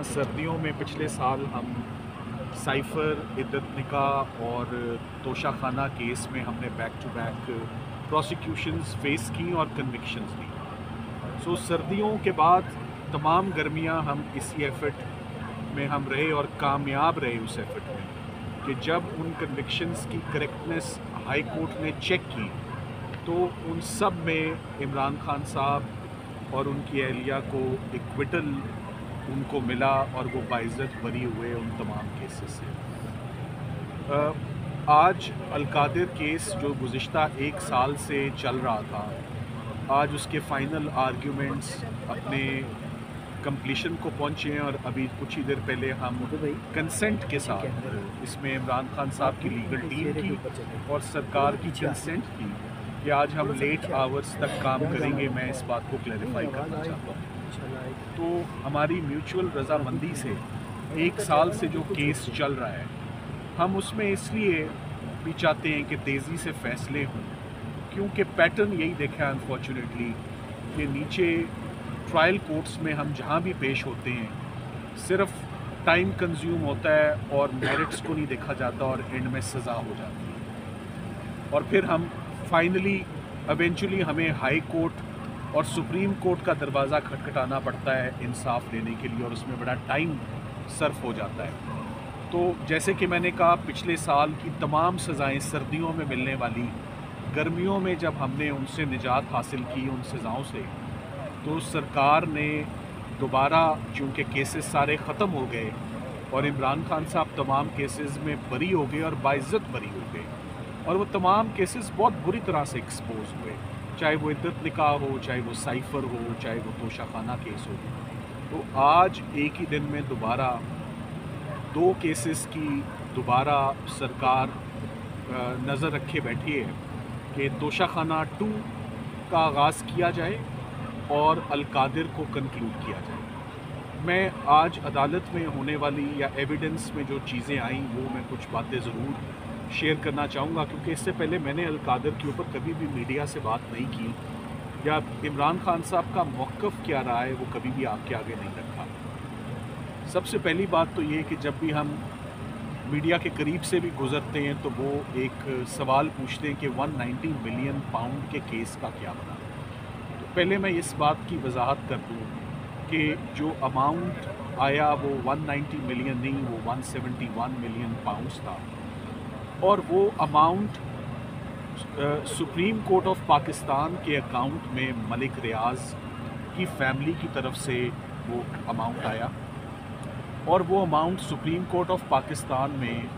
सर्दियों में पिछले साल हम साइफ़र, इद्दत निकाह और तोशा खाना केस में हमने back to back prosecutions face की और कन्विक्शंस ली। सो सर्दियों के बाद तमाम गर्मियां हम इसी एफ़र्ट में हम रहे और कामयाब रहे उस एफ़र्ट में कि जब उन कन्विक्शंस की करेक्टनेस हाई कोर्ट ने चेक की तो उन सब में इमरान खान साहब और उनकी अहलिया को इक्विटल उनको मिला और वो बाइज़्ज़त बरी हुए उन तमाम केसेस से। आज अलकादिर केस जो गुज़िश्ता 1 साल से चल रहा था, आज उसके फ़ाइनल आर्ग्यूमेंट्स अपने कंप्लीशन को पहुँचे हैं और अभी कुछ ही देर पहले हम कंसेंट के साथ इसमें इमरान खान साहब की लीगल टीम की और सरकार की कंसेंट थी कि आज हम लेट आवर्स तक काम करेंगे। मैं इस बात को क्लैरिफाई करना चाहता हूँ। तो हमारी म्यूचुअल रजामंदी से 1 साल से जो केस चल रहा है, हम उसमें इसलिए भी चाहते हैं कि तेज़ी से फ़ैसले हों क्योंकि पैटर्न यही देखा है अनफॉर्चुनेटली कि नीचे ट्रायल कोर्ट्स में हम जहाँ भी पेश होते हैं सिर्फ टाइम कंज्यूम होता है और मेरिट्स को नहीं देखा जाता और एंड में सज़ा हो जाती है और फिर हम फाइनली एवेंचुअली हमें हाई कोर्ट और सुप्रीम कोर्ट का दरवाज़ा खटखटाना पड़ता है इंसाफ लेने के लिए और उसमें बड़ा टाइम सर्फ हो जाता है। तो जैसे कि मैंने कहा, पिछले साल की तमाम सज़ाएं सर्दियों में मिलने वाली, गर्मियों में जब हमने उनसे निजात हासिल की उन सज़ाओं से, तो सरकार ने दोबारा चूँकि केसेस सारे ख़त्म हो गए और इमरान खान साहब तमाम केसेस में बरी हो गए और बाइज़्ज़त बरी हो गए और वो तमाम केसेस बहुत बुरी तरह से एक्सपोज हुए, चाहे वो इद्दत निकाह हो, चाहे वो साइफ़र हो, चाहे वो तोशा खाना केस हो। तो आज एक ही दिन में दोबारा 2 केसेस की दोबारा सरकार नज़र रखे बैठी है कि तोशा खाना 2 का आगाज़ किया जाए और अलकादिर को कंक्लूड किया जाए। मैं आज अदालत में होने वाली या एविडेंस में जो चीज़ें आई वो मैं कुछ बातें ज़रूर शेयर करना चाहूँगा क्योंकि इससे पहले मैंने अलकादिर के ऊपर कभी भी मीडिया से बात नहीं की या इमरान खान साहब का मौक़िफ़ क्या रहा है वो कभी भी आपके आगे नहीं रखा। सबसे पहली बात तो ये कि जब भी हम मीडिया के करीब से भी गुज़रते हैं तो वो एक सवाल पूछते हैं कि 190 मिलियन पाउंड के केस का क्या बना। तो पहले मैं इस बात की वजाहत कर दूँ कि जो अमाउंट आया वो 190 मिलियन नहीं, वो 171 मिलियन पाउंड्स था और वो amount supreme court of Pakistan के अकाउंट में मलिक रियाज की फैमिली की तरफ से वो अमाउंट आया और वो amount supreme court of Pakistan में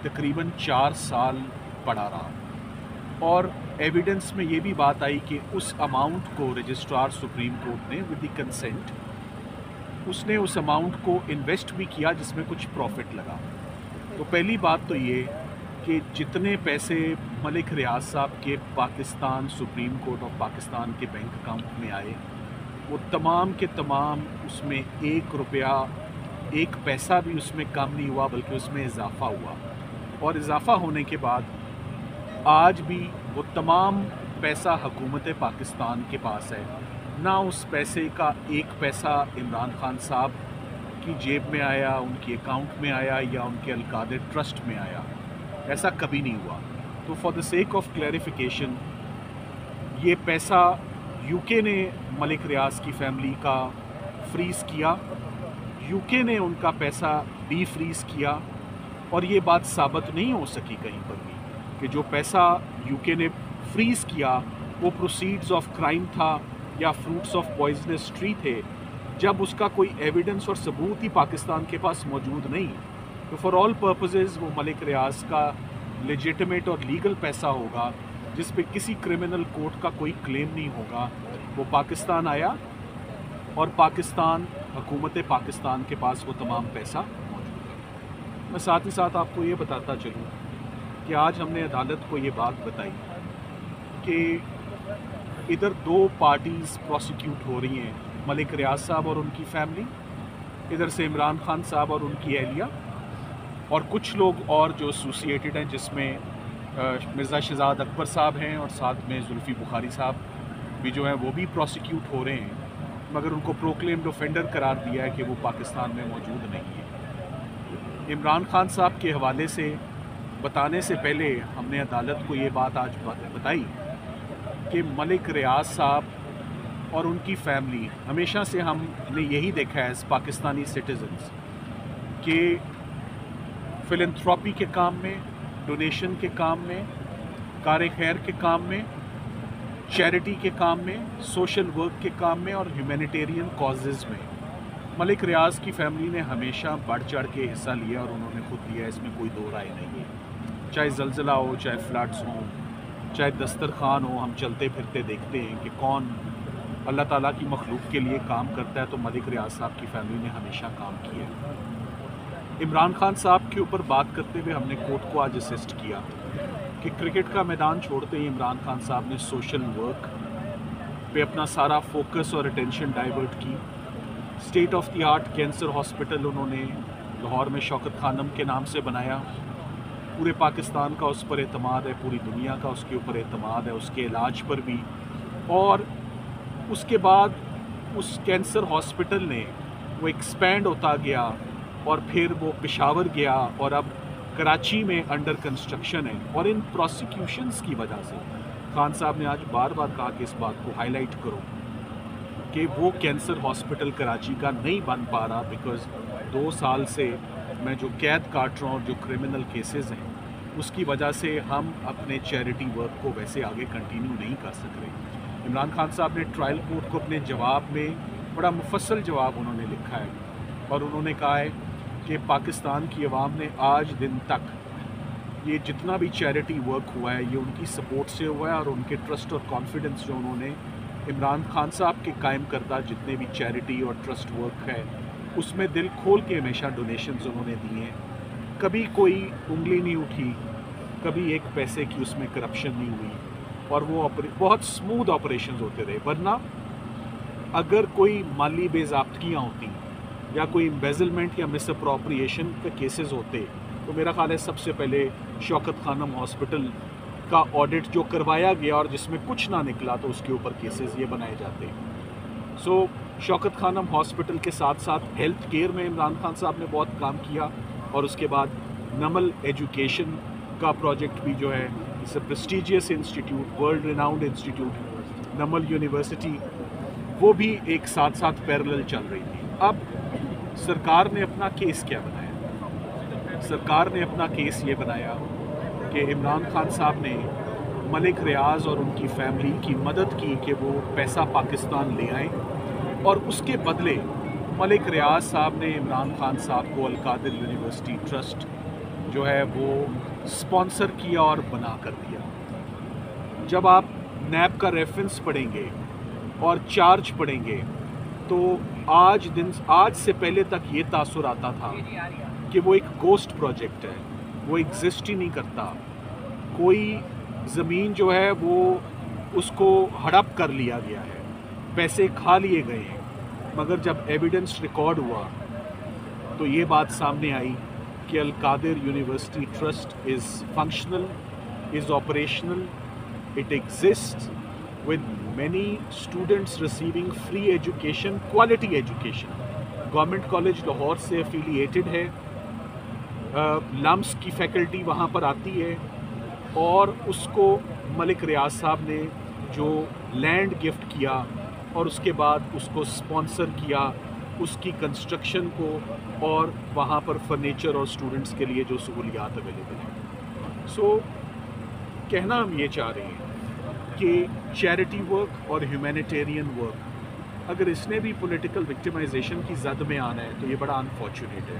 तकरीबन 4 साल पड़ा रहा और एविडेंस में ये भी बात आई कि उस अमाउंट को रजिस्ट्रार सुप्रीम कोर्ट ने विद द कंसेंट उसने उस अमाउंट को इन्वेस्ट भी किया जिसमें कुछ प्रॉफिट लगा। तो पहली बात तो ये कि जितने पैसे मलिक रियाज साहब के Pakistan supreme court of Pakistan के बैंक अकाउंट में आए वो तमाम के तमाम उसमें 1 रुपया 1 पैसा भी उसमें कम नहीं हुआ बल्कि उसमें इजाफ़ा हुआ और इजाफ़ा होने के बाद आज भी वो तमाम पैसा हुकूमत पाकिस्तान के पास है। ना उस पैसे का 1 पैसा इमरान खान साहब की जेब में आया, उनके अकाउंट में आया या उनके अलकादिर ट्रस्ट में आया, ऐसा कभी नहीं हुआ। तो for the sake of clarification ये पैसा यूके ने मलिक रियाज की फैमिली का फ्रीज़ किया, यूके ने उनका पैसा डी फ्रीज़ किया और ये बात साबित नहीं हो सकी कहीं पर भी कि जो पैसा यूके ने फ्रीज़ किया वो प्रोसीड्स ऑफ क्राइम था या फ्रूट्स ऑफ पॉइजनस ट्री थे जब उसका कोई एविडेंस और सबूत ही पाकिस्तान के पास मौजूद नहीं। तो फॉर ऑल पर्पसेस वो मलिक रियाज का लेजिटिमेट और लीगल पैसा होगा जिस पे किसी क्रिमिनल कोर्ट का कोई क्लेम नहीं होगा। वो पाकिस्तान आया और पाकिस्तान हुकूमत पाकिस्तान के पास वो तमाम पैसा मौजूद है। मैं साथ ही साथ आपको ये बताता चलूँ कि आज हमने अदालत को ये बात बताई कि इधर 2 पार्टीज़ प्रोसिक्यूट हो रही हैं, मलिक रियाज साहब और उनकी फैमिली, इधर से इमरान खान साहब और उनकी अहलिया और कुछ लोग और जो एसोसिएटेड हैं जिसमें मिर्ज़ा शहजाद अकबर साहब हैं और साथ में जुल्फ़ी बुखारी साहब भी जो हैं वो भी प्रोसिक्यूट हो रहे हैं। मगर उनको प्रोक्लेम्ड ऑफेंडर करार दिया है कि वो पाकिस्तान में मौजूद नहीं है। इमरान खान साहब के हवाले से बताने से पहले हमने अदालत को ये बात आज बताई कि मलिक रियाज साहब और उनकी फैमिली, हमेशा से हमने यही देखा है एज पाकिस्तानी सिटीजन्स कि फिलंथ्रॉपी के काम में, डोनेशन के काम में, कार खैर के काम में, चैरिटी के काम में, सोशल वर्क के काम में और ह्यूमैनिटेरियन कॉजेज़ में मलिक रियाज की फैमिली ने हमेशा बढ़ चढ़ के हिस्सा लिया और उन्होंने खुद लिया, इसमें कोई दो राय नहीं है। चाहे ज़लज़ला हो, चाहे फ्लड्स हों, चाहे दस्तरखान हो, हम चलते फिरते देखते हैं कि कौन अल्लाह ताला की मखलूक के लिए काम करता है, तो मलिक रियाज साहब की फैमिली ने हमेशा काम किया है। इमरान खान साहब के ऊपर बात करते हुए हमने कोर्ट को आज असिस्ट किया कि क्रिकेट का मैदान छोड़ते ही इमरान खान साहब ने सोशल वर्क पे अपना सारा फोकस और अटेंशन डाइवर्ट की। State of the art cancer hospital उन्होंने लाहौर में शौकत खानम के नाम से बनाया। पूरे पाकिस्तान का उस पर एतमाद है, पूरी दुनिया का उसके ऊपर एतमाद है, उसके इलाज पर भी। और उसके बाद उस कैंसर हॉस्पिटल ने वो एक्सपैंड होता गया और फिर वो पेशावर गया और अब कराची में अंडर कंस्ट्रक्शन है। और इन प्रोसिक्यूशंस की वजह से खान साहब ने आज बार बार कहा कि इस बात को हाईलाइट करो कि वो कैंसर हॉस्पिटल कराची का नहीं बन पा रहा बिकॉज़ 2 साल से मैं जो कैद काट रहा हूँ और जो क्रिमिनल केसेस हैं उसकी वजह से हम अपने चैरिटी वर्क को वैसे आगे कंटिन्यू नहीं कर सक रहे। इमरान खान साहब ने ट्रायल कोर्ट को अपने जवाब में बड़ा मुफस्सल जवाब उन्होंने लिखा है और उन्होंने कहा है कि पाकिस्तान की आवाम ने आज दिन तक ये जितना भी चैरिटी वर्क हुआ है ये उनकी सपोर्ट से हुआ है और उनके ट्रस्ट और कॉन्फिडेंस जो उन्होंने इमरान खान साहब के कायम करदा जितने भी चैरिटी और ट्रस्ट वर्क है उसमें दिल खोल के हमेशा डोनेशंस उन्होंने दिए हैं। कभी कोई उंगली नहीं उठी, कभी एक पैसे की उसमें करप्शन नहीं हुई और वो बहुत स्मूथ ऑपरेशंस होते रहे। वरना अगर कोई माली बेज़ाब्तगियाँ होती या कोई एम्बेजलमेंट या मिस अप्रोप्रिएशन के केसेस होते तो मेरा ख्याल है सबसे पहले शौकत खानम हॉस्पिटल का ऑडिट जो करवाया गया और जिसमें कुछ ना निकला तो उसके ऊपर केसेस ये बनाए जाते। सो शौकत खानम हॉस्पिटल के साथ साथ हेल्थ केयर में इमरान खान साहब ने बहुत काम किया और उसके बाद नमल एजुकेशन का प्रोजेक्ट भी जो है, it's a prestigious institute, world renowned institute Namal university, वो भी एक साथ साथ पैरेलल चल रही थी। अब सरकार ने अपना केस क्या बनाया? सरकार ने अपना केस ये बनाया कि इमरान खान साहब ने मलिक रियाज और उनकी फैमिली की मदद की कि वो पैसा पाकिस्तान ले आए और उसके बदले मलिक रियाज साहब ने इमरान खान साहब को अल-कादिर यूनिवर्सिटी ट्रस्ट जो है वो स्पॉन्सर किया और बना कर दिया। जब आप नैब का रेफरेंस पढ़ेंगे और चार्ज पढ़ेंगे तो आज से पहले तक ये तासुर आता था कि वो एक गोस्ट प्रोजेक्ट है, वो एग्जिस्ट ही नहीं करता। कोई ज़मीन जो है वो उसको हड़प कर लिया गया है, पैसे खा लिए गए हैं। मगर जब एविडेंस रिकॉर्ड हुआ तो ये बात सामने आई कि Al-Qadir university trust is functional, is operational, it exist with many students receiving free education, quality education. Government college Lahore से एफिलिएटेड है, लम्स की फैकल्टी वहाँ पर आती है और उसको मलिक रियाज साहब ने जो लैंड गिफ्ट किया और उसके बाद उसको स्पॉन्सर किया, उसकी कंस्ट्रक्शन को और वहाँ पर फर्नीचर और स्टूडेंट्स के लिए जो सहूलियात अवेलेबल हैं। सो कहना हम ये चाह रहे हैं कि चैरिटी वर्क और ह्यूमैनिटेरियन वर्क अगर इसने भी पॉलिटिकल विक्टिमाइजेशन की जद में आना है तो ये बड़ा अनफॉर्चुनेट है।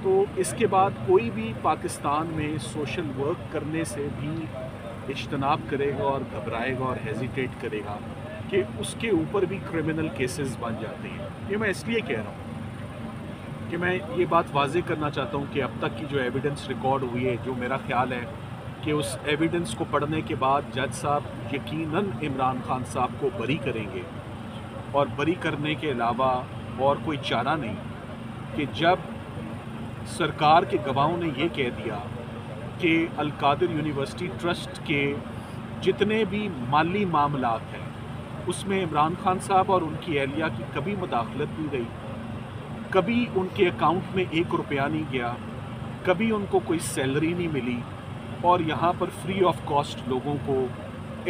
तो इसके बाद कोई भी पाकिस्तान में सोशल वर्क करने से भी इज्तनाब करेगा और घबराएगा और हेजिटेट करेगा कि उसके ऊपर भी क्रिमिनल केसेस बन जाते हैं। ये मैं इसलिए कह रहा हूँ कि मैं ये बात वाज़ेह करना चाहता हूँ कि अब तक की जो एविडेंस रिकॉर्ड हुई है, जो मेरा ख्याल है कि उस एविडेंस को पढ़ने के बाद जज साहब यकीनन इमरान खान साहब को बरी करेंगे और बरी करने के अलावा और कोई चारा नहीं कि जब सरकार के गवाहों ने ये कह दिया कि अल-कादिर यूनिवर्सिटी ट्रस्ट के जितने भी माली मामलात हैं उसमें इमरान खान साहब और उनकी अहलिया की कभी मुदाखलत नहीं रही, कभी उनके अकाउंट में 1 रुपया नहीं गया, कभी उनको कोई सैलरी नहीं मिली, और यहाँ पर फ्री ऑफ कॉस्ट लोगों को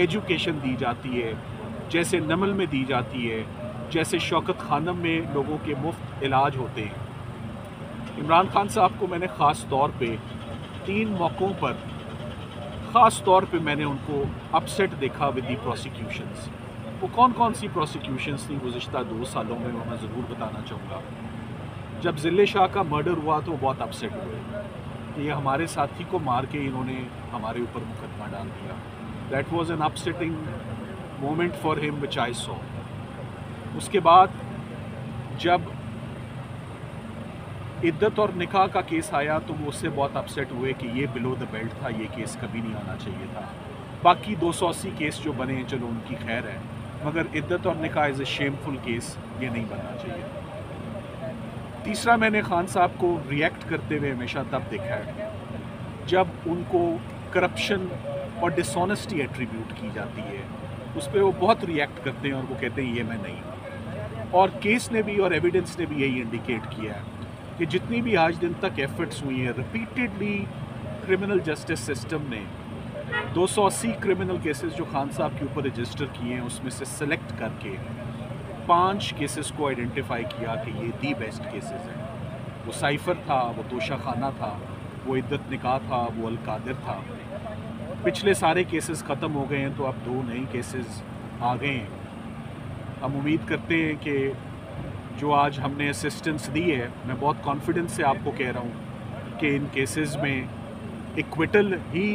एजुकेशन दी जाती है, जैसे नमल में दी जाती है, जैसे शौकत खानम में लोगों के मुफ्त इलाज होते हैं। इमरान खान साहब को मैंने ख़ास तौर पे 3 मौक़ों पर ख़ास तौर पे मैंने उनको अपसेट देखा विद दी प्रोसिक्यूशंस। वो कौन कौन सी प्रोसिक्यूशंस थी गुज़िश्ता 2 सालों में, वो मैं ज़रूर बताना चाहूँगा। जब ज़िले शाह का मर्डर हुआ तो बहुत अपसेट हुए कि ये हमारे साथी को मार के इन्होंने हमारे ऊपर मुकदमा डाल दिया। That was an upsetting moment for him which I saw. उसके बाद जब इद्दत और निकाह का केस आया तो वो उससे बहुत अपसेट हुए कि ये बिलो द बेल्ट था, ये केस कभी नहीं आना चाहिए था। बाकी 280 केस जो बने हैं चलो उनकी खैर है, मगर इद्दत और निकाह इज़ ए शेमफुल केस, ये नहीं बनना चाहिए। तीसरा, मैंने खान साहब को रिएक्ट करते हुए हमेशा तब देखा है जब उनको करप्शन और डिसऑनेस्टी एट्रीब्यूट की जाती है, उस पर वो बहुत रिएक्ट करते हैं और वो कहते हैं ये मैं नहीं। और केस ने भी और एविडेंस ने भी यही इंडिकेट किया है कि जितनी भी आज दिन तक एफर्ट्स हुई हैं रिपीटेडली क्रिमिनल जस्टिस सिस्टम ने 280 क्रिमिनल केसेस जो खान साहब के ऊपर रजिस्टर किए हैं उसमें से सेलेक्ट करके 5 केसेस को आइडेंटिफाई किया कि ये दी बेस्ट केसेस हैं। वो साइफर था, वो तोशा खाना था, वो इद्दत निकाह था, वो अलकादिर था। पिछले सारे केसेस ख़त्म हो गए हैं तो अब 2 नए केसेस आ गए हैं। हम उम्मीद करते हैं कि जो आज हमने असिस्टेंस दी है, मैं बहुत कॉन्फिडेंस से आपको कह रहा हूँ कि इन केसेस में इक्विटल ही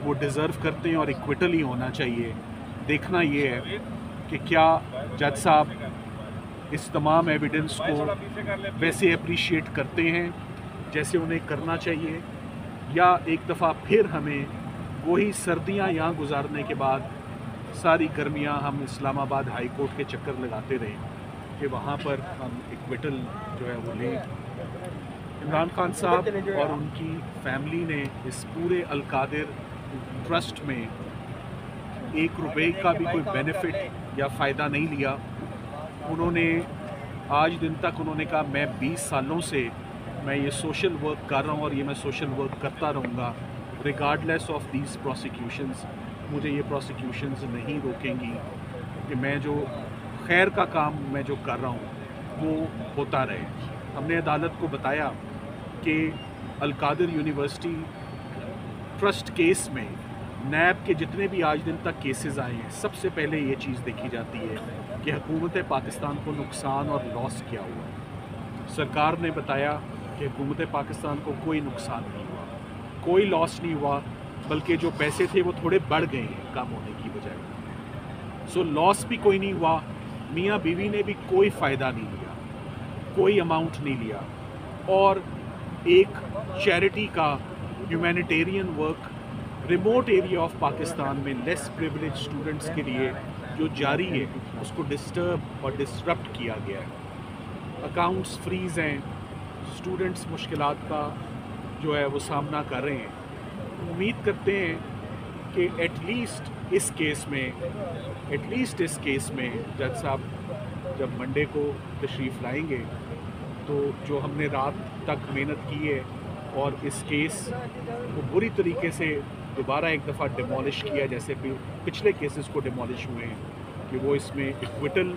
वो डिज़र्व करते हैं और इक्विटल ही होना चाहिए। देखना ये है कि क्या जज साहब इस तमाम एविडेंस को वैसे अप्रिशिएट करते हैं जैसे उन्हें करना चाहिए, या एक दफ़ा फिर हमें वही सर्दियाँ यहाँ गुजारने के बाद सारी गर्मियाँ हम इस्लामाबाद हाई कोर्ट के चक्कर लगाते रहें कि वहाँ पर हम इक्विटल जो है वो लें। इमरान खान साहब और उनकी फैमिली ने इस पूरे अलकादिर ट्रस्ट में 1 रुपये का भी कोई बेनिफिट या फ़ायदा नहीं लिया। उन्होंने आज दिन तक उन्होंने कहा मैं 20 सालों से मैं ये सोशल वर्क कर रहा हूँ और ये मैं सोशल वर्क करता रहूँगा रिगार्डलेस ऑफ दीज प्रोसिक्यूशंस। मुझे ये प्रोसिक्यूशंस नहीं रोकेंगी कि मैं जो खैर का काम मैं जो कर रहा हूँ वो होता रहे। हमने अदालत को बताया कि अलकादिर यूनिवर्सिटी ट्रस्ट केस में नैब के जितने भी आज दिन तक केसेस आए हैं, सबसे पहले ये चीज़ देखी जाती है कि हुकूमत पाकिस्तान को नुकसान और लॉस क्या हुआ। सरकार ने बताया कि हुकूमत पाकिस्तान को कोई नुकसान नहीं हुआ, कोई लॉस नहीं हुआ, बल्कि जो पैसे थे वो थोड़े बढ़ गए हैं कम होने की बजाय। सो लॉस भी कोई नहीं हुआ, मियाँ बीवी ने भी कोई फ़ायदा नहीं लिया, कोई अमाउंट नहीं लिया, और एक चैरिटी का humanitarian work remote area of Pakistan में लेस प्रिविलेज स्टूडेंट्स के लिए जो जारी है उसको डिस्टर्ब और डिसरप्ट किया गया है। अकाउंट्स फ्रीज़ हैं, स्टूडेंट्स मुश्किलात का जो है वो सामना कर रहे हैं। उम्मीद करते हैं कि एटलीस्ट इस केस में जज साहब जब मंडे को तशरीफ़ लाएंगे तो जो हमने रात तक मेहनत की है और इस केस को बुरी तरीके से दोबारा एक दफ़ा डिमोलिश किया जैसे पिछले केसेस को डिमोलिश हुए हैं, कि वो इसमें इक्विटल,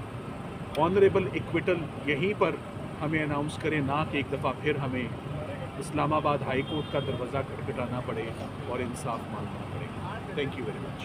ऑनरेबल इक्विटल यहीं पर हमें अनाउंस करें, ना कि एक दफ़ा फिर हमें इस्लामाबाद हाई कोर्ट का दरवाज़ा खटखटाना पड़े और इंसाफ मांगना पड़े। Thank you very much.